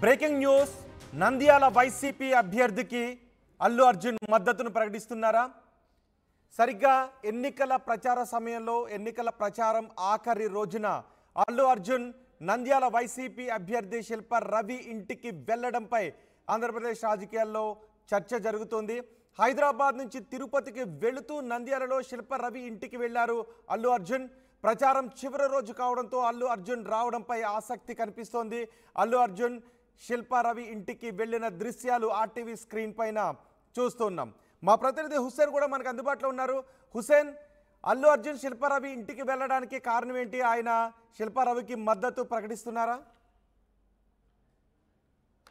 Breaking news Nandyal YCP అభ్యర్థికి అల్లు అర్జున్ మద్దతును ప్రకటిస్తున్నారా? సరిగ్గా ఎన్నికల ప్రచార సమయంలో ఎన్నికల ప్రచారం ఆఖరి రోజున అల్లు అర్జున్ నంద్యాల వైసీపీ అభ్యర్థి శిల్ప రవి ఇంటికి వెళ్లడంపై ఆంధ్రప్రదేశ్ రాజకీయాల్లో చర్చ జరుగుతోంది. హైదరాబాద్ నుంచి తిరుపతికి వెళుతూ నంద్యాలలో శిల్ప రవి ఇంటికి వెళ్లారు అల్లు అర్జున్. ప్రచారం చివరి రోజు కావడంతో అల్లు అర్జున్ రావడంపై ఆసక్తి కనిపిస్తోంది. అల్లు అర్జున్ శిల్ప రవి ఇంటికి వెళ్లిన దృశ్యాలు ఆర్టీవీ స్క్రీన్ పైన చూస్తున్నాం. మా ప్రతినిధి హుస్సేన్ కూడా మనకు అందుబాటులో ఉన్నారు. హుస్సేన్, అల్లు అర్జున్ శిల్ప రవి ఇంటికి వెళ్ళడానికి కారణం ఏంటి? ఆయన శిల్ప రవికి మద్దతు ప్రకటిస్తున్నారా?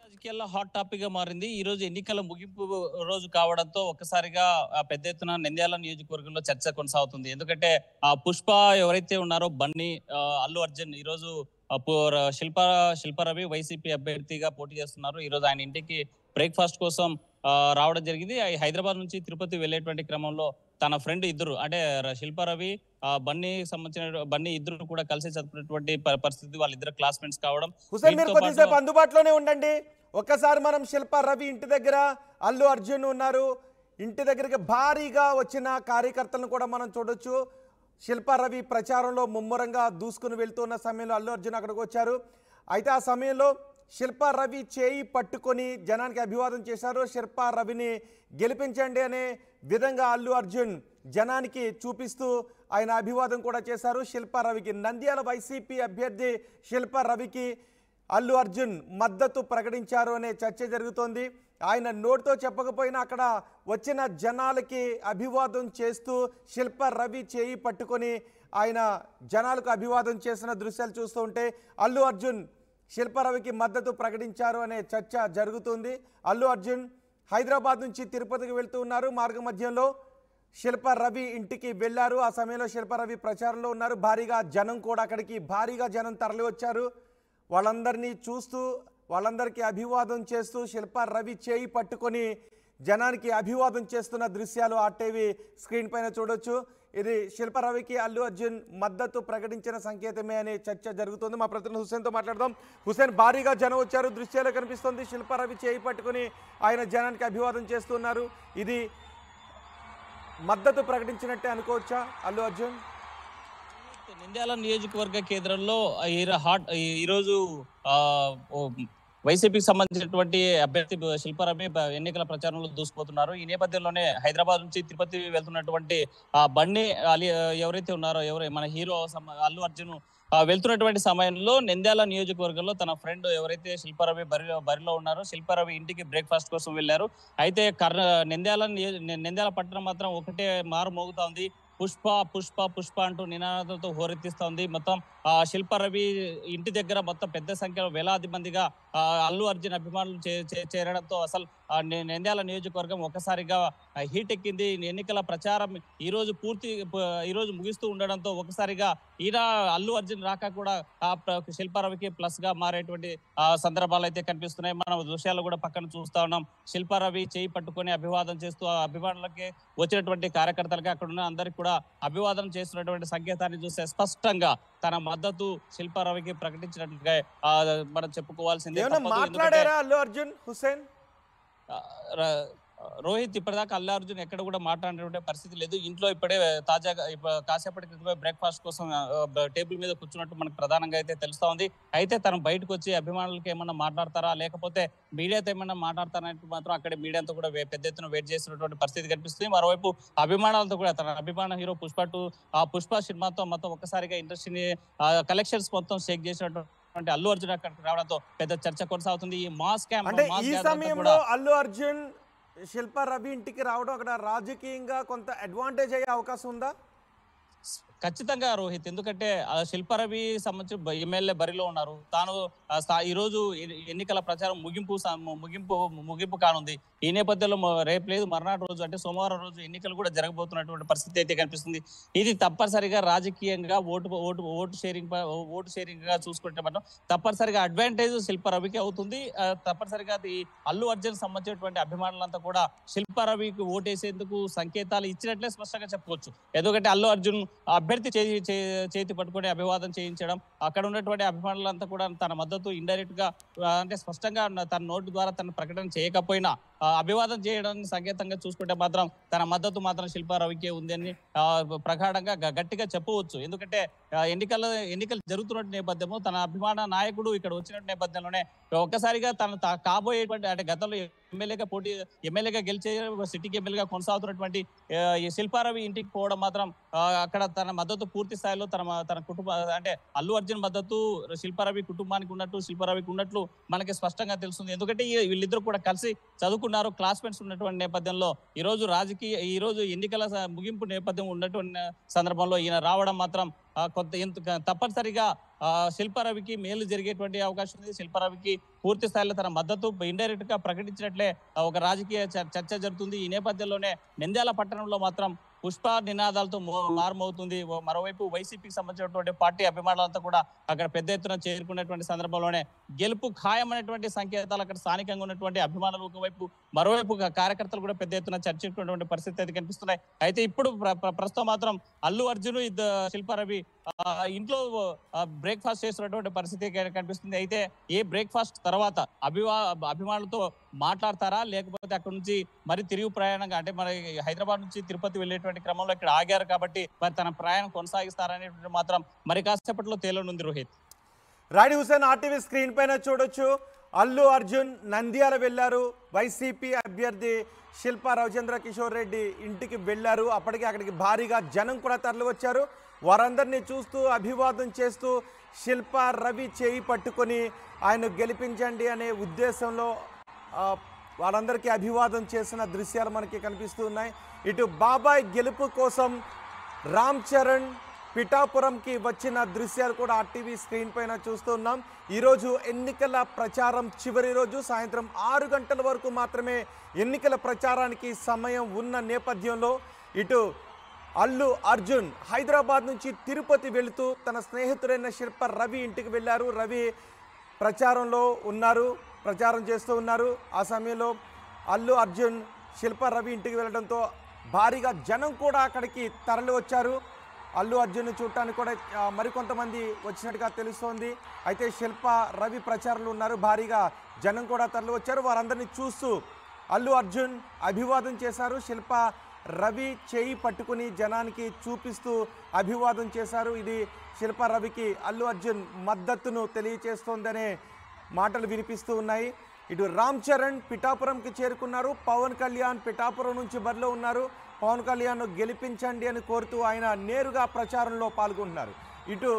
రాజకీయాల్లో హాట్ టాపిక్ గా మారింది. ఈ రోజు ఎన్నికల ముగింపు రోజు కావడంతో ఒక్కసారిగా పెద్ద ఎత్తున నంద్యాల నియోజకవర్గంలో చర్చ కొనసాగుతుంది. ఎందుకంటే పుష్ప ఎవరైతే ఉన్నారో బన్నీ, అల్లు అర్జున్ ఈ రోజు శిల్ప రవి వైసీపీ అభ్యర్థిగా పోటీ చేస్తున్నారు. ఈ రోజు ఆయన ఇంటికి బ్రేక్ఫాస్ట్ కోసం రావడం జరిగింది. హైదరాబాద్ నుంచి తిరుపతి వెళ్లేటువంటి క్రమంలో తన ఫ్రెండ్ ఇద్దరు అంటే శిల్ప రవి, బన్నీ ఇద్దరు కూడా కలిసి చదువుకున్నటువంటి పరిస్థితి. వాళ్ళిద్దరు క్లాస్మేట్స్ కావడం. అందుబాటులోనే ఉండండి. ఒక్కసారి మనం శిల్ప రవి ఇంటి దగ్గర అల్లు అర్జున్ ఉన్నారు. ఇంటి దగ్గరికి భారీగా వచ్చిన కార్యకర్తలను కూడా మనం చూడొచ్చు. శిల్ప రవి ప్రచారంలో ముమ్మరంగా దూసుకుని వెళ్తున్న సమయంలో అల్లు అర్జున్ అక్కడికి వచ్చారు. అయితే ఆ సమయంలో శిల్ప రవి చేయి పట్టుకొని జనానికి అభివాదం చేశారు. శిల్ప రవిని గెలిపించండి అనే విధంగా అల్లు అర్జున్ జనానికి చూపిస్తూ ఆయన అభివాదం కూడా చేశారు. శిల్ప రవికి నంద్యాల వైసీపీ అభ్యర్థి శిల్ప రవికి అల్లు అర్జున్ మద్దతు ప్రకటించారు అనే చర్చ జరుగుతోంది. ఆయన నోటితో చెప్పకపోయినా అక్కడ వచ్చిన జనాలకి అభివాదం చేస్తూ శిల్ప రవి చేయి పట్టుకొని ఆయన జనాలకు అభివాదం చేసిన దృశ్యాలు చూస్తూ ఉంటే అల్లు అర్జున్ శిల్ప రవికి మద్దతు ప్రకటించారు అనే చర్చ జరుగుతుంది. అల్లు అర్జున్ హైదరాబాద్ నుంచి తిరుపతికి వెళ్తూ ఉన్నారు. మార్గ మధ్యంలో శిల్ప రవి ఇంటికి వెళ్ళారు. ఆ సమయంలో శిల్ప రవి ప్రచారంలో ఉన్నారు. భారీగా జనం కూడా అక్కడికి జనం తరలి వచ్చారు. వాళ్ళందరినీ చూస్తూ వాళ్ళందరికీ అభివాదం చేస్తూ శిల్ప రవి చేయి పట్టుకొని జనానికి అభివాదం చేస్తున్న దృశ్యాలు ఆర్టీవీ స్క్రీన్ పైన చూడొచ్చు. ఇది శిల్ప రవికి అల్లు అర్జున్ మద్దతు ప్రకటించిన సంకేతమే అనే చర్చ జరుగుతుంది. మా ప్రతినిధి హుస్సేన్తో మాట్లాడదాం. హుస్సేన్, భారీగా జనం వచ్చారు, దృశ్యాలు కనిపిస్తుంది. శిల్ప రవి చేయి పట్టుకొని ఆయన జనానికి అభివాదం చేస్తున్నారు. ఇది మద్దతు ప్రకటించినట్టే అనుకోవచ్చా అల్లు అర్జున్? నంద్యాల నియోజకవర్గ కేంద్రంలో ఈరోజు వైసీపీకి సంబంధించినటువంటి అభ్యర్థి శిల్ప రవి ఎన్నికల ప్రచారంలో దూసుకుపోతున్నారు. ఈ నేపథ్యంలోనే హైదరాబాద్ నుంచి తిరుపతి వెళ్తున్నటువంటి బండి ఎవరైతే ఉన్నారో మన హీరో అల్లు అర్జున్ వెళ్తున్నటువంటి సమయంలో నంద్యాల నియోజకవర్గంలో తన ఫ్రెండ్ ఎవరైతే శిల్ప రవి బరిలో ఉన్నారో శిల్ప రవి ఇంటికి బ్రేక్ఫాస్ట్ కోసం వెళ్లారు. అయితే నంద్యాల పట్టణం మాత్రం ఒకటే మారు మోగుతా ఉంది. పుష్ప పుష్ప పుష్ప అంటూ నినాదాలతో హోరెత్తిస్తోంది. మొత్తం శిల్ప రవి ఇంటి దగ్గర మొత్తం పెద్ద సంఖ్యలో వేలాది మందిగా అల్లు అర్జున్ అభిమానులు చేరడంతో అసలు నంద్యాల నియోజకవర్గం ఒకసారిగా హీట్ ఎక్కింది. ఎన్నికల ప్రచారం ఈ రోజు ముగిస్తూ ఉండడంతో ఒకసారిగా అల్లు అర్జున్ రాక కూడా శిల్ప రవికి ప్లస్ గా మారేటువంటి సందర్భాలు అయితే కనిపిస్తున్నాయి. మనం దృశ్యాలు కూడా పక్కన చూస్తా ఉన్నాం. శిల్ప రవి చేయి పట్టుకొని అభివాదం చేస్తూ అభిమానులకి వచ్చినటువంటి కార్యకర్తలకి అక్కడ ఉన్న అందరికి కూడా అభివాదం చేస్తున్నటువంటి సంకేతాన్ని చూస్తే స్పష్టంగా తన మద్దతు శిల్ప రవికి ప్రకటించినట్లుగా మనం చెప్పుకోవాల్సిందే. మాట్లాడారా అల్లు అర్జున్? హుస్సేన్, రోహిత్, ఇప్పటిదాకా అల్లు అర్జున్ ఎక్కడ కూడా మాట్లాడినటువంటి పరిస్థితి లేదు. ఇంట్లో ఇప్పుడే తాజాగా కాసేపటి క్రితమే బ్రేక్ఫాస్ట్ కోసం టేబుల్ మీద కూర్చున్నట్టు మనకు ప్రధానంగా అయితే తెలుస్తా ఉంది. అయితే తను బయటకు వచ్చి అభిమానులకి ఏమన్నా మాట్లాడతారా లేకపోతే మీడియాతో ఏమన్నా మాట్లాడతారంటే మాత్రం అక్కడ మీడియాతో కూడా పెద్ద ఎత్తున వెయిట్ చేస్తున్నటువంటి పరిస్థితి కనిపిస్తుంది. మరోవైపు అభిమానాలతో కూడా తన అభిమాన హీరో పుష్ప సినిమాతో మొత్తం ఒక్కసారిగా ఇండస్ట్రీని కలెక్షన్స్ మొత్తం షేక్ చేసినటువంటి అల్లు అర్జున్ అక్కడికి రావడంతో పెద్ద చర్చ కొనసాగుతుంది. ఈ మాస్ క్యాంప్ ఈ సమయంలో అల్లు అర్జున్ శిల్ప రవి ఇంటికి రావడం అక్కడ రాజకీయంగా కొంత అడ్వాంటేజ్ అయ్యే అవకాశం ఉందా? ఖచ్చితంగా రోహిత్, ఎందుకంటే శిల్ప రవి సంబంధించిన ఎమ్మెల్యే బరిలో ఉన్నారు. తాను ఈ రోజు ఎన్నికల ప్రచారం ముగింపు కానుంది. ఈ నేపథ్యంలో రేపు లేదు మర్నాటి రోజు అంటే సోమవారం రోజు ఎన్నికలు కూడా జరగబోతున్నటువంటి పరిస్థితి అయితే కనిపిస్తుంది. ఇది తప్పనిసరిగా రాజకీయంగా ఓటు షేరింగ్ గా చూసుకుంటే మనం తప్పనిసరిగా అడ్వాంటేజ్ శిల్ప రవికి అవుతుంది. తప్పనిసరిగా అది అల్లు అర్జున్ సంబంధించినటువంటి అభిమానులంతా కూడా శిల్ప రవికి ఓటేసేందుకు సంకేతాలు ఇచ్చినట్లే స్పష్టంగా చెప్పుకోవచ్చు. ఎందుకంటే అల్లు అర్జున్ అభ్యర్థి చేతి పట్టుకొని అభివాదం చేయించడం, అక్కడ ఉన్నటువంటి అభిమానులంతా కూడా తన మద్దతు ఇండైరెక్ట్ గా అంటే స్పష్టంగా తన నోటి ద్వారా తన ప్రకటన చేయకపోయినా అభివాదం చేయడం సంకేతంగా చూసుకుంటే మాత్రం తన మద్దతు మాత్రం శిల్పా రవికే ఉందని ప్రగాఢంగా గట్టిగా చెప్పవచ్చు. ఎందుకంటే ఎన్నికలు జరుగుతున్న నేపథ్యము, తన అభిమాన నాయకుడు ఇక్కడ వచ్చిన నేపథ్యంలోనే ఒక్కసారిగా తన కాబోయేటువంటి అంటే గతంలో ఎమ్మెల్యేగా గెలిచే సిటీకి ఎమ్మెల్యేగా కొనసాగుతున్నటువంటి ఈ శిల్పా రవి ఇంటికి పోవడం మాత్రం అక్కడ తన మద్దతు పూర్తి స్థాయిలో తన కుటుంబ అంటే అల్లు అర్జున్ మద్దతు శిల్పా రవి కుటుంబానికి ఉన్నట్టు, శిల్పా రవికి ఉన్నట్లు మనకి స్పష్టంగా తెలుస్తుంది. ఎందుకంటే వీళ్ళిద్దరు కూడా కలిసి చదువుకున్నారు, క్లాస్మేట్స్ ఉన్నటువంటి నేపథ్యంలో ఈ రోజు ఎన్నికల ముగింపు నేపథ్యం ఉన్నటువంటి సందర్భంలో ఈయన రావడం మాత్రం తప్పనిసరిగా శిల్పా రవికి మేలు జరిగేటువంటి అవకాశం ఉంది. శిల్పా రవికి పూర్తి స్థాయిలో తన మద్దతు ఇండైరెక్ట్ గా ప్రకటించినట్లే ఒక రాజకీయ చర్చ జరుగుతుంది. ఈ నేపథ్యంలోనే నంద్యాల పట్టణంలో మాత్రం పుష్ప నినాదాలతో మారుమవుతుంది. మరోవైపు వైసీపీకి సంబంధించినటువంటి పార్టీ అభిమానులంతా కూడా అక్కడ పెద్ద ఎత్తున చేరుకున్నటువంటి సందర్భంలోనే గెలుపు ఖాయమైనటువంటి సంకేతాలు అక్కడ స్థానికంగా ఉన్నటువంటి అభిమానులు ఒకవైపు, మరోవైపు కార్యకర్తలు కూడా పెద్ద ఎత్తున చర్చించుకున్నటువంటి పరిస్థితి అయితే కనిపిస్తున్నాయి. అయితే ఇప్పుడు ప్రస్తుతం మాత్రం అల్లు అర్జున్ శిల్పా రవి ఇంట్లో బ్రేక్ఫాస్ట్ చేస్తున్నటువంటి పరిస్థితి కనిపిస్తుంది. అయితే ఏ బ్రేక్ఫాస్ట్ తర్వాత అభిమానులతో మాట్లాడతారా, లేకపోతే అక్కడ నుంచి మరి తిరుగు ప్రయాణంగా అంటే మరి హైదరాబాద్ నుంచి తిరుపతి వెళ్ళేటువంటి క్రమంలో ఇక్కడ ఆగారు కాబట్టి మరి తన ప్రయాణం కొనసాగిస్తారనేటువంటి మాత్రం మరి కాసేపట్లో తేలనుంది. రోహిత్, రాడి హుసేన్ ఆర్టీవీ స్క్రీన్ పైన చూడొచ్చు. అల్లు అర్జున్ నంద్యాల వెళ్లారు. వైసీపీ అభ్యర్థి శిల్పా రవిచంద్ర కిషోర్ రెడ్డి ఇంటికి వెళ్లారు. అప్పటికే అక్కడికి భారీగా జనం కూడా తరలి వచ్చారు. వారందరినీ చూస్తూ అభివాదం చేస్తూ శిల్పా రవి చేయి పట్టుకొని ఆయన గెలిపించండి అనే ఉద్దేశంలో వారందరికీ అభివాదం చేసిన దృశ్యాలు మనకి కనిపిస్తూ ఉన్నాయి. ఇటు బాబాయ్ గెలుపు కోసం రామ్ చరణ్ పిఠాపురంకి వచ్చిన దృశ్యాలు కూడా ఆర్టీవీ స్క్రీన్ పైన చూస్తూ ఉన్నాం. ఈరోజు ఎన్నికల ప్రచారం చివరి రోజు, సాయంత్రం 6 గంటల వరకు మాత్రమే ఎన్నికల ప్రచారానికి సమయం ఉన్న నేపథ్యంలో ఇటు అల్లు అర్జున్ హైదరాబాద్ నుంచి తిరుపతి వెళుతూ తన స్నేహితుడైన శిల్పా రవి ఇంటికి వెళ్ళారు. రవి ప్రచారం చేస్తూ ఉన్నారు. ఆ సమయంలో అల్లు అర్జున్ శిల్పా రవి ఇంటికి వెళ్ళడంతో భారీగా జనం కూడా అక్కడికి తరలి వచ్చారు. అల్లు అర్జున్ చూడటానికి కూడా మరికొంతమంది వచ్చినట్టుగా తెలుస్తోంది. అయితే శిల్పా రవి ప్రచారంలో ఉన్నారు. భారీగా జనం కూడా తరలి వచ్చారు. వారందరినీ చూస్తూ అల్లు అర్జున్ అభివాదం చేశారు. శిల్పా రవి చేయి పట్టుకుని జనానికి చూపిస్తూ అభివాదం చేశారు. ఇది శిల్పా రవికి అల్లు అర్జున్ మద్దతును తెలియచేస్తోందనే మాటలు వినిపిస్తూ ఉన్నాయి. ఇటు రామ్ చరణ్ పిఠాపురంకి చేరుకున్నారు. పవన్ కళ్యాణ్ పిఠాపురం నుంచి బరిలో ఉన్నారు. పవన్ కళ్యాణ్ గెలిపించండి అని కోరుతూ ఆయన నేరుగా ప్రచారంలో పాల్గొంటున్నారు. ఇటు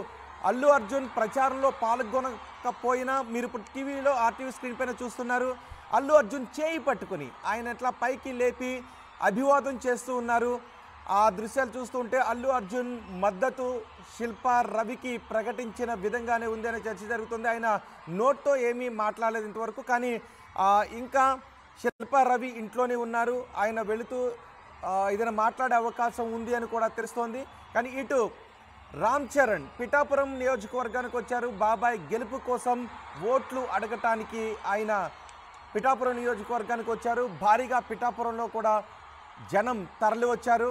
అల్లు అర్జున్ ప్రచారంలో పాల్గొనకపోయినా మీరు ఇప్పుడు టీవీలో ఆర్టీవీ స్క్రీన్ పైన చూస్తున్నారు. అల్లు అర్జున్ చేయి పట్టుకుని ఆయన ఇట్లా పైకి లేపి అభివాదం చేస్తూ ఉన్నారు. ఆ దృశ్యాలు చూస్తుంటే అల్లు అర్జున్ మద్దతు శిల్పా రవికి ప్రకటించిన విధంగానే ఉంది అనే చర్చ జరుగుతుంది. ఆయన నోట్తో ఏమీ మాట్లాడలేదు ఇంతవరకు. కానీ ఇంకా శిల్పా రవి ఇంట్లోనే ఉన్నారు. ఆయన వెళుతూ ఏదైనా మాట్లాడే అవకాశం ఉంది అని కూడా తెలుస్తోంది. కానీ ఇటు రామ్ చరణ్ పిఠాపురం నియోజకవర్గానికి వచ్చారు. బాబాయ్ గెలుపు కోసం ఓట్లు అడగటానికి ఆయన పిఠాపురం నియోజకవర్గానికి వచ్చారు. భారీగా పిఠాపురంలో కూడా జనం తరలి వచ్చారు.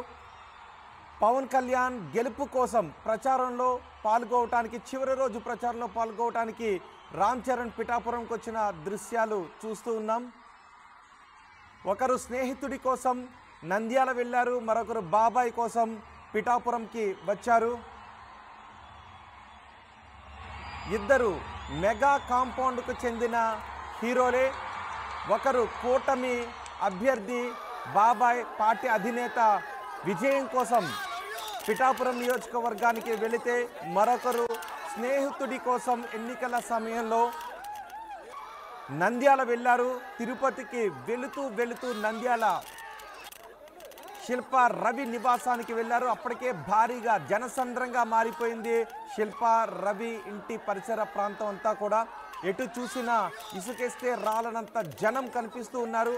పవన్ కళ్యాణ్ గెలుపు కోసం ప్రచారంలో పాల్గొవటానికి, చివరి రోజు ప్రచారంలో పాల్గొవటానికి రామ్ చరణ్ పిఠాపురంకి వచ్చిన దృశ్యాలు చూస్తూ ఉన్నాం. ఒకరు స్నేహితుడి కోసం నంద్యాల వెళ్ళారు, మరొకరు బాబాయ్ కోసం పిఠాపురంకి వచ్చారు. ఇద్దరు మెగా కాంపౌండ్కు చెందిన హీరోలే. ఒకరు కూటమి అభ్యర్థి బాబాయ్ పార్టీ అధినేత విజయం కోసం పిఠాపురం నియోజకవర్గానికి వెళితే, మరొకరు స్నేహితుడి కోసం ఎన్నికల సమయంలో నంద్యాల వెళ్ళారు. తిరుపతికి వెళుతూ నంద్యాల శిల్పా రవి నివాసానికి వెళ్ళారు. అప్పటికే భారీగా జనసంద్రంగా మారిపోయింది శిల్పా రవి ఇంటి పరిసర ప్రాంతం అంతా కూడా. ఎటు చూసినా ఇసుకేస్తే రాలనంత జనం కనిపిస్తూ ఉన్నారు.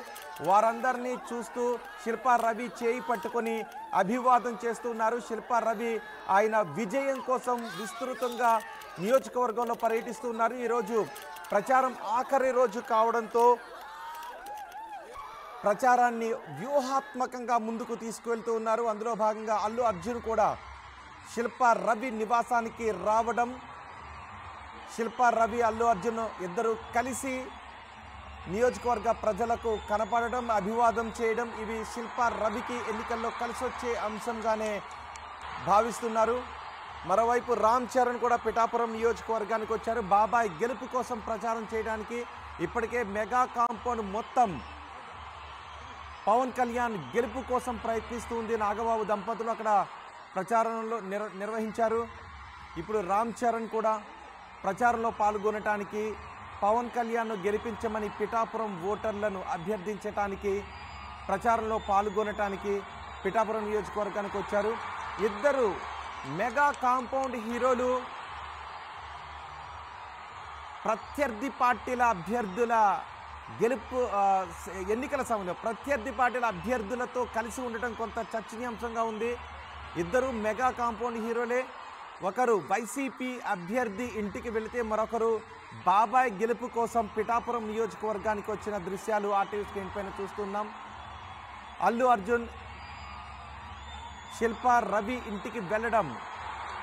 వారందరినీ చూస్తూ శిల్పా రవి చేయి పట్టుకొని అభివాదం చేస్తున్నారు. శిల్పా రవి ఆయన విజయం కోసం విస్తృతంగా నియోజకవర్గంలో పర్యటిస్తున్నారు. ఈరోజు ప్రచారం ఆఖరి రోజు కావడంతో ప్రచారాన్ని వ్యూహాత్మకంగా ముందుకు తీసుకువెళ్తూ ఉన్నారు. అందులో భాగంగా అల్లు అర్జున్ కూడా శిల్పా రవి నివాసానికి రావడం, శిల్పా రవి అల్లు అర్జున్ ఇద్దరు కలిసి నియోజకవర్గ ప్రజలకు కనపడడం, అభివాదం చేయడం, ఇవి శిల్పా రవికి ఎన్నికల్లో కలిసొచ్చే అంశంగానే భావిస్తున్నారు. మరోవైపు రామ్ చరణ్ కూడా పిఠాపురం నియోజకవర్గానికి వచ్చారు. బాబాయ్ గెలుపు కోసం ప్రచారం చేయడానికి ఇప్పటికే మెగా కాంపౌండ్ మొత్తం పవన్ కళ్యాణ్ గెలుపు కోసం ప్రయత్నిస్తుంది. నాగబాబు దంపతులు అక్కడ ప్రచారంలో నిర్వహించారు. ఇప్పుడు రామ్ చరణ్ కూడా ప్రచారంలో పాల్గొనటానికి, పవన్ కళ్యాణ్ను గెలిపించమని పిఠాపురం ఓటర్లను అభ్యర్థించటానికి, ప్రచారంలో పాల్గొనటానికి పిఠాపురం నియోజకవర్గానికి వచ్చారు. ఇద్దరు మెగా కాంపౌండ్ హీరోలు ప్రత్యర్థి పార్టీల అభ్యర్థుల గెలుపు ఎన్నికల సమయంలో ప్రత్యర్థి పార్టీల అభ్యర్థులతో కలిసి ఉండటం కొంత చర్చనీయాంశంగా ఉంది. ఇద్దరు మెగా కాంపౌండ్ హీరోలే. ఒకరు వైసీపీ అభ్యర్థి ఇంటికి వెళితే మరొకరు బాబాయ్ గెలుపు కోసం పిఠాపురం నియోజకవర్గానికి వచ్చిన దృశ్యాలు ఆర్టీవీ స్క్రీన్ పైన చూస్తున్నాం. అల్లు అర్జున్ శిల్పా రవి ఇంటికి వెళ్ళడం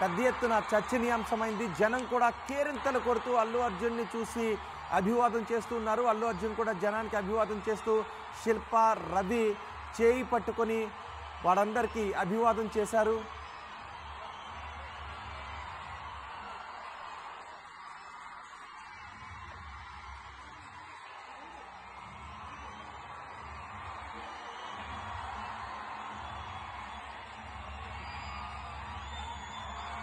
పెద్ద ఎత్తున చర్చనీయాంశమైంది. జనం కూడా కేరింతలు కొడుతూ అల్లు అర్జున్ని చూసి అభివాదం చేస్తున్నారు. అల్లు అర్జున్ కూడా జనానికి అభివాదం చేస్తూ శిల్పా రవి చేయి పట్టుకొని వారందరికీ అభివాదం చేశారు.